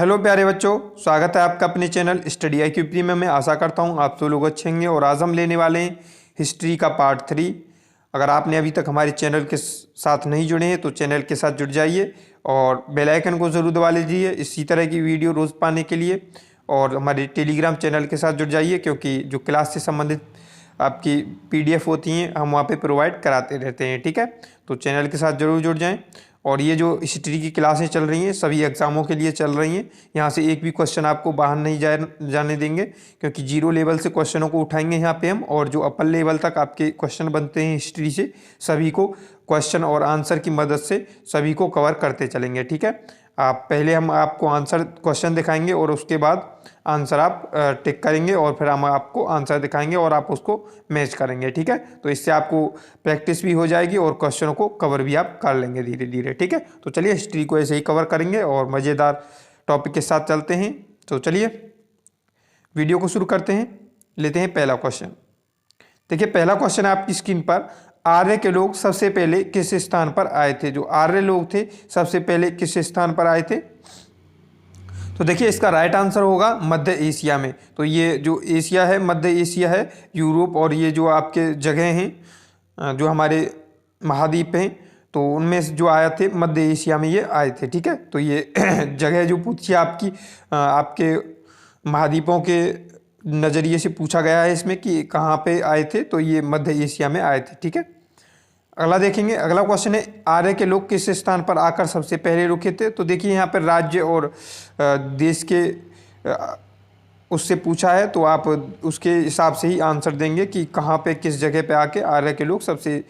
Hello प्यारे बच्चों, स्वागत है आपका अपने चैनल स्टडी IQ प्रीमियम में। आशा करता हूँ आप सब लोग अच्छे होंगे। और आज हम लेने वाले हैं हिस्ट्री का पार्ट 3। अगर आपने अभी तक हमारे चैनल के साथ नहीं जुड़े हैं तो चैनल के साथ जुड़ जाइए और बेल आइकन को ज़रूर दबा लीजिए इसी तरह की वीडियो रोज़ पाने के लिए। और हमारे टेलीग्राम चैनल के साथ जुड़ जाइए क्योंकि जो क्लास से संबंधित आपकी PDF होती हैं हम वहाँ पे प्रोवाइड कराते रहते हैं। ठीक है, तो चैनल के साथ ज़रूर जुड़ जाएं। और ये जो हिस्ट्री की क्लासें चल रही हैं सभी एग्ज़ामों के लिए चल रही हैं। यहाँ से एक भी क्वेश्चन आपको बाहर नहीं जाने देंगे क्योंकि जीरो लेवल से क्वेश्चनों को उठाएंगे यहाँ पे हम। और जो अपर लेवल तक आपके क्वेश्चन बनते हैं हिस्ट्री से सभी को क्वेश्चन और आंसर की मदद से सभी को कवर करते चलेंगे। ठीक है, आप पहले हम आपको आंसर क्वेश्चन दिखाएंगे और उसके बाद आंसर आप टिक करेंगे और फिर हम आपको आंसर दिखाएंगे और आप उसको मैच करेंगे। ठीक है, तो इससे आपको प्रैक्टिस भी हो जाएगी और क्वेश्चनों को कवर भी आप कर लेंगे धीरे धीरे। ठीक है, तो चलिए हिस्ट्री को ऐसे ही कवर करेंगे और मज़ेदार टॉपिक के साथ चलते हैं। तो चलिए वीडियो को शुरू करते हैं। लेते हैं पहला क्वेश्चन। देखिए पहला क्वेश्चन है आपकी स्क्रीन पर। आर्य के लोग सबसे पहले किस स्थान पर आए थे? जो आर्य लोग थे सबसे पहले किस स्थान पर आए थे? तो देखिए इसका राइट आंसर होगा मध्य एशिया में। तो ये जो एशिया है मध्य एशिया है, यूरोप और ये जो आपके जगह हैं जो हमारे महाद्वीप हैं तो उनमें से जो आए थे मध्य एशिया में ये आए थे। ठीक है, तो ये जगह जो पूछी आपकी आपके महाद्वीपों के नज़रिए से पूछा गया है इसमें कि कहाँ पे आए थे, तो ये मध्य एशिया में आए थे। ठीक है, अगला देखेंगे। अगला क्वेश्चन है आर्य के लोग किस स्थान पर आकर सबसे पहले रुके थे? तो देखिए यहाँ पर राज्य और देश के उससे पूछा है तो आप उसके हिसाब से ही आंसर देंगे कि कहाँ पे किस जगह पे आके आर्य के लोग सबसे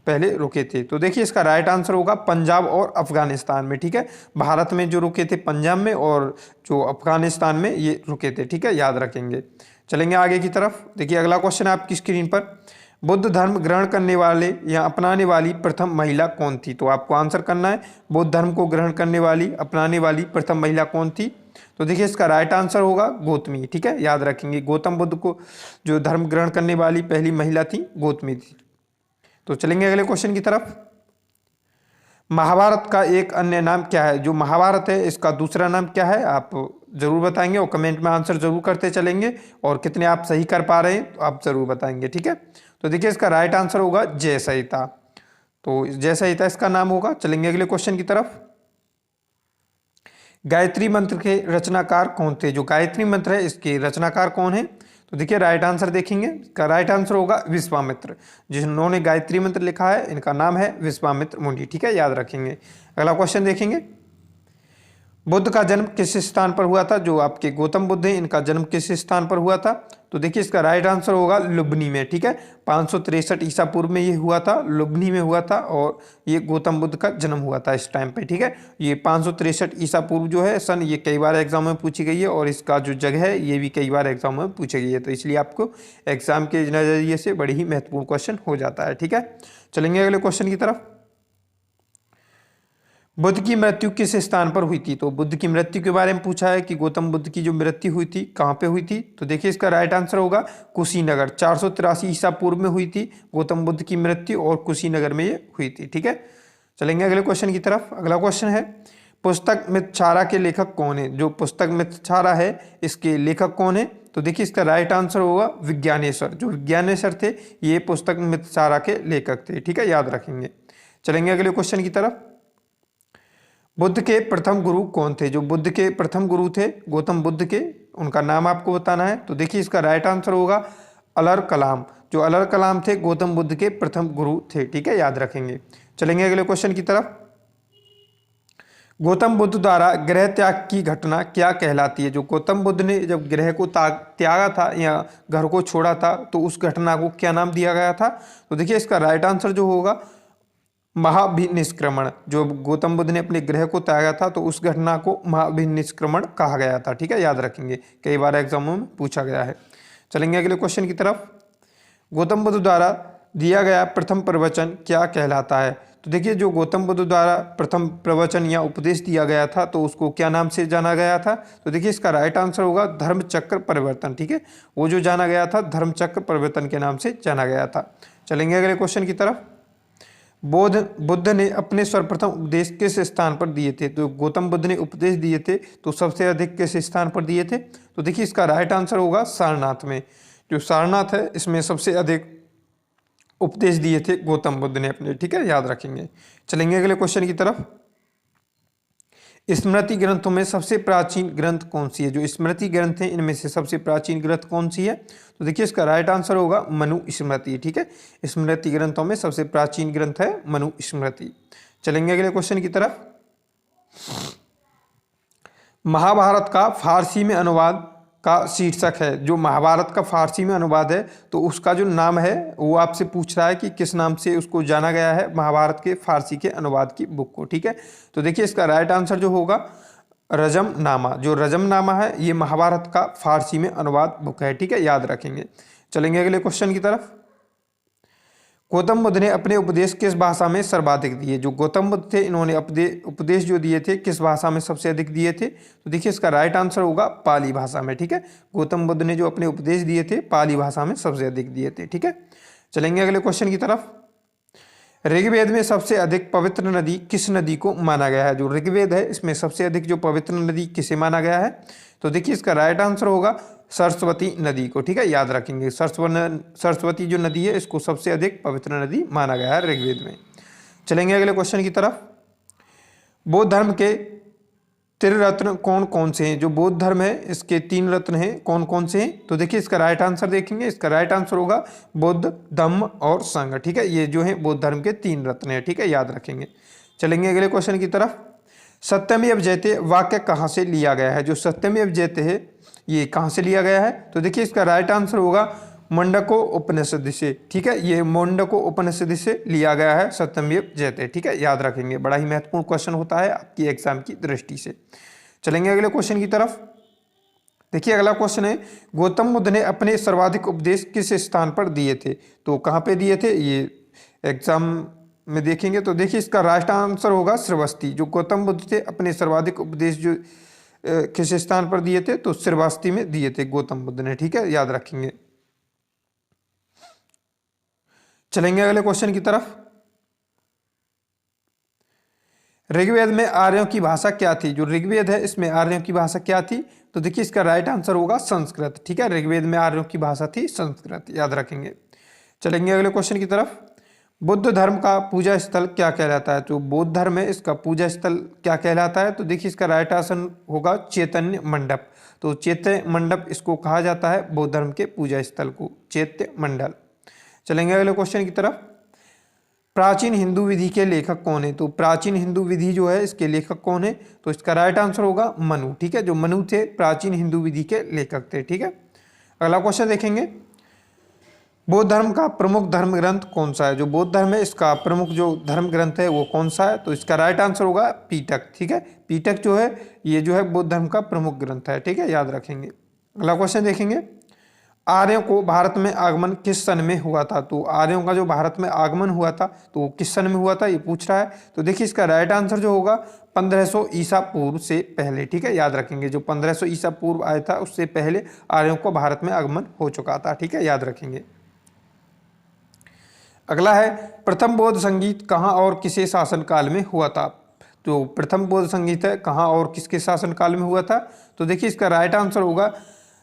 पहले रुके थे। तो देखिए इसका राइट आंसर होगा पंजाब और अफगानिस्तान में। ठीक है, भारत में जो रुके थे पंजाब में और जो अफगानिस्तान में ये रुके थे। ठीक है, याद रखेंगे। चलेंगे आगे की तरफ। देखिए अगला क्वेश्चन है आपकी स्क्रीन पर। बुद्ध धर्म ग्रहण करने वाले या अपनाने वाली प्रथम महिला कौन थी? तो आपको आंसर करना है बुद्ध धर्म को ग्रहण करने वाली अपनाने वाली प्रथम महिला कौन थी? तो देखिए इसका राइट आंसर होगा गौतमी। ठीक है, याद रखेंगे गौतम बुद्ध को जो धर्म ग्रहण करने वाली पहली महिला थी गौतमी थी। तो चलेंगे अगले क्वेश्चन की तरफ। महाभारत का एक अन्य नाम क्या है? जो महाभारत है इसका दूसरा नाम क्या है? आप जरूर बताएंगे और कमेंट में आंसर जरूर करते चलेंगे और कितने आप सही कर पा रहे हैं तो आप जरूर बताएंगे। ठीक है, तो देखिए इसका राइट आंसर होगा जय संहिता। तो जय संहिता इसका नाम होगा। चलेंगे अगले क्वेश्चन की तरफ। गायत्री मंत्र के रचनाकार कौन थे? जो गायत्री मंत्र है इसके रचनाकार कौन है? तो देखिए राइट आंसर देखेंगे। इसका राइट आंसर होगा विश्वामित्र। जिन्होंने गायत्री मंत्र लिखा है इनका नाम है विश्वामित्र मुनि। ठीक है, याद रखेंगे। अगला क्वेश्चन देखेंगे। बुद्ध का जन्म किस स्थान पर हुआ था? जो आपके गौतम बुद्ध हैं इनका जन्म किस स्थान पर हुआ था? तो देखिए इसका राइट आंसर होगा लुम्बिनी में। ठीक है, 563 ईसा पूर्व में ये हुआ था, लुम्बिनी में हुआ था और ये गौतम बुद्ध का जन्म हुआ था इस टाइम पे। ठीक है, ये 563 ईसा पूर्व जो है सन ये कई बार एग्जाम में पूछी गई है और इसका जो जगह है ये भी कई बार एग्जाम में पूछी गई है। तो इसलिए आपको एग्जाम के नज़रिए से बड़ी ही महत्वपूर्ण क्वेश्चन हो जाता है। ठीक है, चलेंगे अगले क्वेश्चन की तरफ। बुद्ध की मृत्यु किस स्थान पर हुई थी? तो बुद्ध की मृत्यु के बारे में पूछा है कि गौतम बुद्ध की जो मृत्यु हुई थी कहाँ पे हुई थी? तो देखिए इसका राइट आंसर होगा कुशीनगर। 483 ईसा पूर्व में हुई थी गौतम बुद्ध की मृत्यु और कुशीनगर में ये हुई थी। ठीक है, चलेंगे अगले क्वेश्चन की तरफ। अगला क्वेश्चन है पुस्तक मितछारा के लेखक कौन है? जो पुस्तक मितछारा है इसके लेखक कौन है? तो देखिए इसका राइट आंसर होगा विज्ञानेश्वर। जो विज्ञानेश्वर थे ये पुस्तक मितछारा के लेखक थे। ठीक है, याद रखेंगे। चलेंगे अगले क्वेश्चन की तरफ। बुद्ध के प्रथम गुरु कौन थे? जो बुद्ध के प्रथम गुरु थे गौतम बुद्ध के उनका नाम आपको बताना है। तो देखिए इसका राइट आंसर होगा अलर कलाम। जो अलर कलाम थे गौतम बुद्ध के प्रथम गुरु थे। ठीक है, याद रखेंगे। चलेंगे अगले क्वेश्चन की तरफ। गौतम बुद्ध द्वारा गृह त्याग की घटना क्या कहलाती है? जो गौतम बुद्ध ने जब गृह को त्यागा था या घर को छोड़ा था तो उस घटना को क्या नाम दिया गया था? तो देखिए इसका राइट आंसर जो होगा महाभिनिष्क्रमण। जो गौतम बुद्ध ने अपने गृह को त्यागा था तो उस घटना को महाभिनिष्क्रमण कहा गया था। ठीक है, याद रखेंगे, कई बार एग्जामों में पूछा गया है। चलेंगे अगले क्वेश्चन की तरफ। गौतम बुद्ध द्वारा दिया गया प्रथम प्रवचन क्या कहलाता है? तो देखिए जो गौतम बुद्ध द्वारा प्रथम प्रवचन या उपदेश दिया गया था तो उसको क्या नाम से जाना गया था? तो देखिए इसका राइट आंसर होगा धर्म चक्र परिवर्तन। ठीक है, वो जो जाना गया था धर्म चक्र परिवर्तन के नाम से जाना गया था। चलेंगे अगले क्वेश्चन की तरफ। बुद्ध ने अपने सर्वप्रथम उपदेश किस स्थान पर दिए थे? तो गौतम बुद्ध ने उपदेश दिए थे तो सबसे अधिक किस स्थान पर दिए थे? तो देखिए इसका राइट आंसर होगा सारनाथ में। जो सारनाथ है इसमें सबसे अधिक उपदेश दिए थे गौतम बुद्ध ने अपने, ठीक है, याद रखेंगे। चलेंगे अगले क्वेश्चन की तरफ। स्मृति ग्रंथों में सबसे प्राचीन ग्रंथ कौन सी है? जो स्मृति ग्रंथ है इनमें से सबसे प्राचीन ग्रंथ कौन सी है? तो देखिए इसका राइट आंसर होगा मनु स्मृति, ठीक है। स्मृति ग्रंथों में सबसे प्राचीन ग्रंथ है मनु स्मृति। चलेंगे अगले क्वेश्चन की तरफ। महाभारत का फारसी में अनुवाद का शीर्षक है। जो महाभारत का फारसी में अनुवाद है तो उसका जो नाम है वो आपसे पूछ रहा है कि किस नाम से उसको जाना गया है महाभारत के फारसी के अनुवाद की बुक को, ठीक है। तो देखिए इसका राइट आंसर जो होगा रजमनामा। जो रजमनामा है ये महाभारत का फारसी में अनुवाद बुक है, ठीक है, याद रखेंगे। चलेंगे अगले क्वेश्चन की तरफ। गौतम बुद्ध ने अपने उपदेश किस भाषा में सर्वाधिक दिए? जो गौतम बुद्ध थे इन्होंने उपदेश जो दिए थे किस भाषा में सबसे अधिक दिए थे? तो देखिए इसका राइट आंसर होगा पाली भाषा में, ठीक है। गौतम बुद्ध ने जो अपने उपदेश दिए थे पाली भाषा में सबसे अधिक दिए थे, ठीक है। चलेंगे अगले क्वेश्चन की तरफ। ऋग्वेद में सबसे अधिक पवित्र नदी किस नदी को माना गया है? जो ऋग्वेद है इसमें सबसे अधिक जो पवित्र नदी किसे माना गया है? तो देखिए इसका राइट आंसर होगा सरस्वती नदी को, ठीक है, याद रखेंगे। सरस्वती जो नदी है इसको सबसे अधिक पवित्र नदी माना गया है ऋग्वेद में। चलेंगे अगले क्वेश्चन की तरफ। बौद्ध धर्म के त्रिरत्न कौन कौन से हैं? जो बौद्ध धर्म है इसके 3 रत्न हैं, कौन कौन से हैं? तो देखिए इसका राइट आंसर देखेंगे, इसका राइट आंसर होगा बुद्ध, धम्म और संघ, ठीक है। ये जो है बौद्ध धर्म के 3 रत्न हैं, ठीक है, याद रखेंगे। चलेंगे अगले क्वेश्चन की तरफ। सत्यमेव जयते वाक्य कहाँ से लिया गया है? जो सत्यमेव जयते है ये कहाँ से लिया गया है? तो देखिए इसका राइट आंसर होगा मुंडको उपनिषद से, ठीक है। ये मुंडको उपनिषद से लिया गया है सत्यमेव जयते, ठीक है, याद रखेंगे। बड़ा ही महत्वपूर्ण क्वेश्चन होता है आपकी एग्जाम की दृष्टि से। चलेंगे अगले क्वेश्चन की तरफ। देखिए अगला क्वेश्चन है, गौतम बुद्ध ने अपने सर्वाधिक उपदेश किस स्थान पर दिए थे? तो कहाँ पे दिए थे ये एग्जाम में देखेंगे। तो देखिए इसका राइट आंसर होगा श्रावस्ती। जो गौतम बुद्ध थे अपने सर्वाधिक उपदेश जो किस स्थान पर दिए थे? तो श्रावस्ती में दिए थे गौतम बुद्ध ने, ठीक है, याद रखेंगे। चलेंगे अगले क्वेश्चन की तरफ। ऋग्वेद में आर्यों की भाषा क्या थी? जो ऋग्वेद है इसमें आर्यों की भाषा क्या थी? तो देखिए इसका राइट आंसर होगा संस्कृत, ठीक है। ऋग्वेद में आर्यों की भाषा थी संस्कृत, याद रखेंगे। चलेंगे अगले क्वेश्चन की तरफ। बुद्ध धर्म का पूजा स्थल क्या कहलाता है? तो बौद्ध धर्म है इसका पूजा स्थल क्या कहलाता है? तो देखिए इसका राइट आंसर होगा चैतन्य मंडप। तो चैत्य मंडप इसको कहा जाता है बौद्ध धर्म के पूजा स्थल को, चैत्य मंडल। चलेंगे अगले क्वेश्चन की तरफ। प्राचीन हिंदू विधि के लेखक कौन है? तो प्राचीन हिंदू विधि जो है इसके लेखक कौन है? तो इसका राइट आंसर होगा मनु, ठीक है। जो मनु थे प्राचीन हिंदू विधि के लेखक थे, ठीक है। अगला क्वेश्चन देखेंगे। बौद्ध धर्म का प्रमुख धर्म ग्रंथ कौन सा है? जो बौद्ध धर्म है इसका प्रमुख जो धर्म ग्रंथ है वो कौन सा है? तो इसका राइट आंसर होगा पीटक, ठीक है। पीटक जो है ये जो है बौद्ध धर्म का प्रमुख ग्रंथ है, ठीक है, याद रखेंगे। अगला क्वेश्चन देखेंगे। आर्यों को भारत में आगमन किस सन में हुआ था? तो आर्यों का जो भारत में आगमन हुआ था तो किस सन में हुआ था ये पूछ रहा है। तो देखिए इसका राइट आंसर जो होगा 1500 ईसा पूर्व से पहले, ठीक है, याद रखेंगे। जो 1500 ईसा पूर्व आया था उससे पहले आर्यों को भारत में आगमन हो चुका था, ठीक है, याद रखेंगे। अगला है, प्रथम बौद्ध संगीत कहाँ और किसे शासनकाल में हुआ था? जो प्रथम बौद्ध संगीत है कहाँ और किसके शासनकाल में हुआ था? तो देखिए इसका राइट आंसर होगा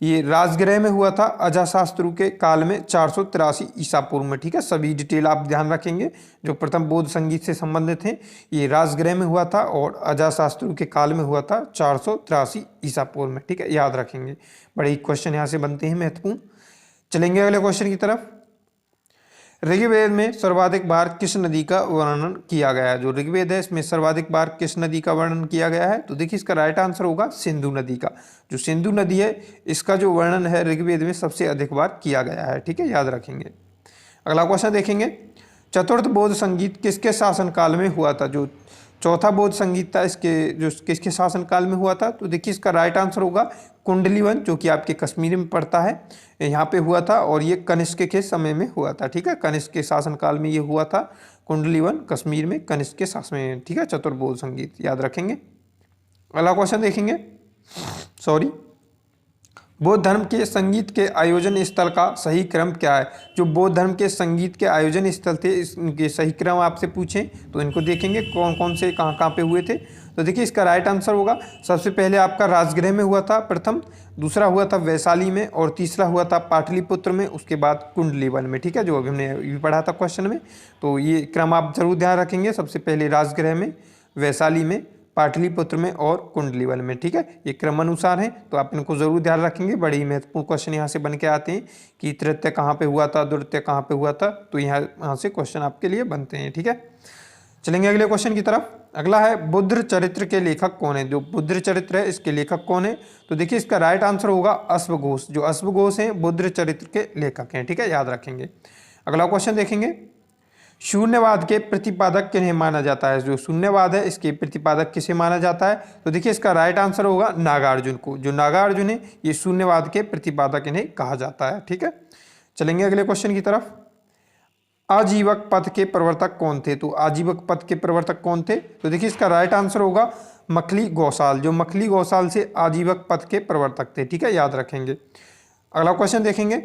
ये राजगृह में हुआ था अजातशत्रु के काल में 483 ईसा पूर्व में, ठीक है। सभी डिटेल आप ध्यान रखेंगे। जो प्रथम बौद्ध संगीत से संबंधित हैं ये राजगृह में हुआ था और अजातशत्रु के काल में हुआ था 483 ईसा पूर्व में, ठीक है, याद रखेंगे। बड़े क्वेश्चन यहाँ से बनते हैं महत्वपूर्ण। चलेंगे अगले क्वेश्चन की तरफ। ऋग्वेद में सर्वाधिक बार किस नदी का वर्णन किया गया है? जो ऋग्वेद है इसमें सर्वाधिक बार किस नदी का वर्णन किया गया है? तो देखिए इसका राइट आंसर होगा सिंधु नदी का। जो सिंधु नदी है इसका जो वर्णन है ऋग्वेद में सबसे अधिक बार किया गया है, ठीक है, याद रखेंगे। अगला क्वेश्चन देखेंगे। चतुर्थ बौद्ध संगीत किसके शासनकाल में हुआ था? जो चौथा बौद्ध संगीत था इसके जो किसके शासनकाल में हुआ था? तो देखिए इसका राइट आंसर होगा कुंडलीवन, जो कि आपके कश्मीर में पड़ता है, यहाँ पे हुआ था और ये कनिष्क के समय में हुआ था, ठीक है। कनिष्क के शासनकाल में ये हुआ था कुंडलीवन, कश्मीर में कनिष्क के शासन में, ठीक है। चतुर्बौद्ध संगीत याद रखेंगे। अगला क्वेश्चन देखेंगे। बौद्ध धर्म के संगीत के आयोजन स्थल का सही क्रम क्या है? जो बौद्ध धर्म के संगीत के आयोजन स्थल थे इनके सही क्रम आपसे पूछें तो इनको देखेंगे कौन कौन से कहाँ कहाँ पे हुए थे। तो देखिए इसका राइट आंसर होगा, सबसे पहले आपका राजगृह में हुआ था प्रथम, दूसरा हुआ था वैशाली में और तीसरा हुआ था पाटलिपुत्र में, उसके बाद कुंडलीवन में। ठीक है, जो अभी हमने अभी पढ़ा था क्वेश्चन में। तो ये क्रम आप जरूर ध्यान रखेंगे, सबसे पहले राजगृह में, वैशाली में, पाटलिपुत्र में और कुंडलीवन में। ठीक है, ये क्रम अनुसार है, तो आप इनको जरूर ध्यान रखेंगे। बड़ी महत्वपूर्ण क्वेश्चन यहाँ से बन के आते हैं कि तृतीय कहाँ पे हुआ था, द्वितीय कहाँ पे हुआ था, तो यहाँ से क्वेश्चन आपके लिए बनते हैं। ठीक है, चलेंगे अगले क्वेश्चन की तरफ। अगला है बुद्ध चरित्र के लेखक कौन है? जो बुद्ध चरित्र है इसके लेखक कौन है? तो देखिए इसका राइट आंसर होगा अश्वघोष। जो अश्वघोष हैं बुद्ध चरित्र के लेखक हैं। ठीक है, याद रखेंगे। अगला क्वेश्चन देखेंगे, शून्यवाद के प्रतिपादक किन्हें माना जाता है? जो शून्यवाद है इसके प्रतिपादक किसे माना जाता है? तो देखिए इसका राइट आंसर होगा नागार्जुन को। जो नागार्जुन है ये शून्यवाद के प्रतिपादक इन्हें कहा जाता है। ठीक है, चलेंगे अगले क्वेश्चन की तरफ। आजीवक पथ के प्रवर्तक कौन थे? तो आजीवक पथ के प्रवर्तक कौन थे? तो देखिए इसका राइट आंसर होगा मखली गौसाल। जो मखली गौसाल से आजीवक पथ के प्रवर्तक थे। ठीक है, याद रखेंगे। अगला क्वेश्चन देखेंगे,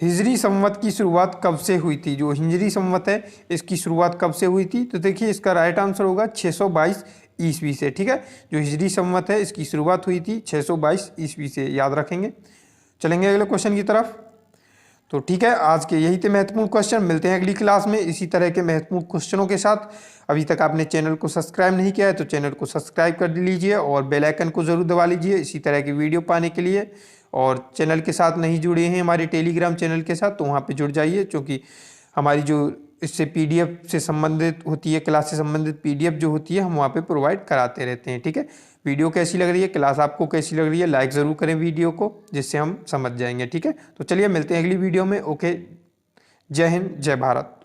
हिजरी संवत की शुरुआत कब से हुई थी? जो हिजरी संवत है इसकी शुरुआत कब से हुई थी? तो देखिए इसका राइट आंसर होगा 622 ईस्वी से। ठीक है, जो हिजरी संवत है इसकी शुरुआत हुई थी 622 ईस्वी से, याद रखेंगे। चलेंगे अगले क्वेश्चन की तरफ। तो ठीक है, आज के यही थे महत्वपूर्ण क्वेश्चन। मिलते हैं अगली क्लास में इसी तरह के महत्वपूर्ण क्वेश्चनों के साथ। अभी तक आपने चैनल को सब्सक्राइब नहीं किया है तो चैनल को सब्सक्राइब कर लीजिए और बेल आइकन को जरूर दबा लीजिए इसी तरह की वीडियो पाने के लिए। और चैनल के साथ नहीं जुड़े हैं हमारे टेलीग्राम चैनल के साथ तो वहाँ पे जुड़ जाइए, क्योंकि हमारी जो इससे पीडीएफ से संबंधित होती है, क्लास से संबंधित पीडीएफ जो होती है हम वहाँ पे प्रोवाइड कराते रहते हैं। ठीक है, वीडियो कैसी लग रही है, क्लास आपको कैसी लग रही है, लाइक ज़रूर करें वीडियो को, जिससे हम समझ जाएंगे। ठीक है, तो चलिए मिलते हैं अगली वीडियो में। ओके, जय हिंद, जय भारत।